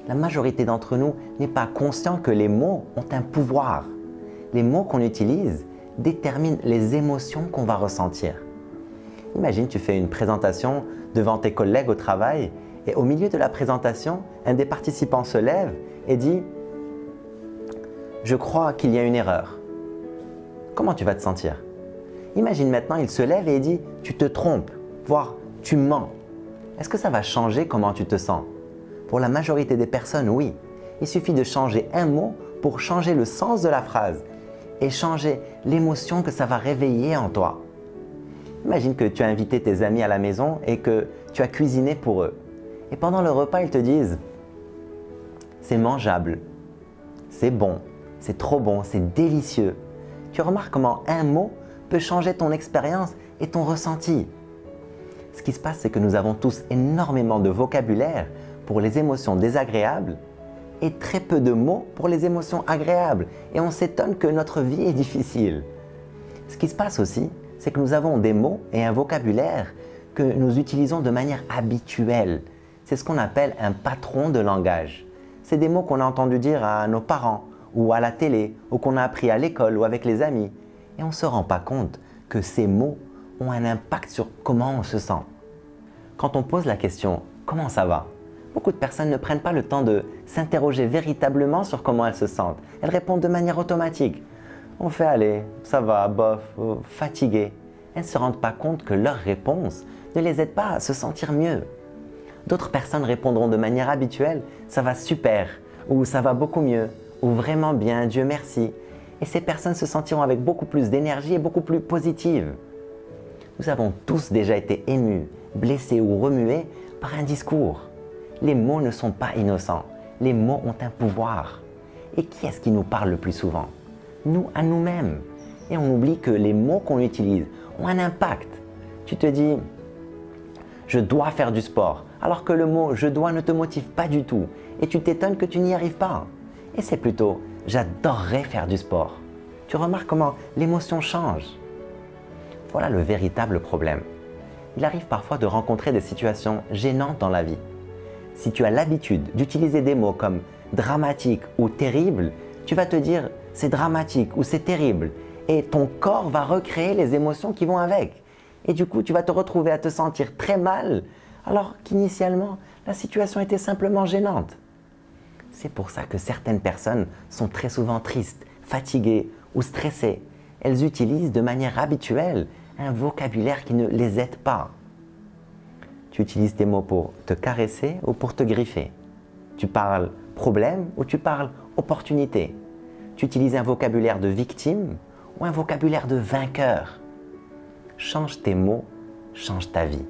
la majorité d'entre nous n'est pas conscient que les mots ont un pouvoir. Les mots qu'on utilise déterminent les émotions qu'on va ressentir. Imagine, tu fais une présentation devant tes collègues au travail et au milieu de la présentation, un des participants se lève et dit « Je crois qu'il y a une erreur ». Comment tu vas te sentir? Imagine maintenant, il se lève et il dit « Tu te trompes », voire « Tu mens ». Est-ce que ça va changer comment tu te sens? Pour la majorité des personnes, oui. Il suffit de changer un mot pour changer le sens de la phrase et changer l'émotion que ça va réveiller en toi. Imagine que tu as invité tes amis à la maison et que tu as cuisiné pour eux. Et pendant le repas, ils te disent « C'est mangeable, c'est bon, c'est trop bon, c'est délicieux ». Tu remarques comment un mot peut changer ton expérience et ton ressenti. Ce qui se passe, c'est que nous avons tous énormément de vocabulaire pour les émotions désagréables et très peu de mots pour les émotions agréables. Et on s'étonne que notre vie est difficile. Ce qui se passe aussi, c'est que nous avons des mots et un vocabulaire que nous utilisons de manière habituelle. C'est ce qu'on appelle un patron de langage. C'est des mots qu'on a entendu dire à nos parents ou à la télé ou qu'on a appris à l'école ou avec les amis. Et on ne se rend pas compte que ces mots ont un impact sur comment on se sent. Quand on pose la question « Comment ça va ?», beaucoup de personnes ne prennent pas le temps de s'interroger véritablement sur comment elles se sentent. Elles répondent de manière automatique. On fait « Allez, ça va, bof, fatigué ». Elles ne se rendent pas compte que leur réponse ne les aide pas à se sentir mieux. D'autres personnes répondront de manière habituelle « Ça va super » ou « Ça va beaucoup mieux » ou « Vraiment bien, Dieu merci ». Et ces personnes se sentiront avec beaucoup plus d'énergie et beaucoup plus positives. Nous avons tous déjà été émus, blessés ou remués par un discours. Les mots ne sont pas innocents. Les mots ont un pouvoir. Et qui est-ce qui nous parle le plus souvent? Nous à nous-mêmes. Et on oublie que les mots qu'on utilise ont un impact. Tu te dis « Je dois faire du sport », alors que le mot « je dois » ne te motive pas du tout. Et tu t'étonnes que tu n'y arrives pas. Et c'est plutôt « j'adorerais faire du sport ». Tu remarques comment l'émotion change. Voilà le véritable problème. Il arrive parfois de rencontrer des situations gênantes dans la vie. Si tu as l'habitude d'utiliser des mots comme dramatique ou terrible, tu vas te dire c'est dramatique ou c'est terrible et ton corps va recréer les émotions qui vont avec. Et du coup, tu vas te retrouver à te sentir très mal alors qu'initialement, la situation était simplement gênante. C'est pour ça que certaines personnes sont très souvent tristes, fatiguées ou stressées. Elles utilisent de manière habituelle un vocabulaire qui ne les aide pas. Tu utilises tes mots pour te caresser ou pour te griffer. Tu parles problème ou tu parles opportunité. Tu utilises un vocabulaire de victime ou un vocabulaire de vainqueur. Change tes mots, change ta vie.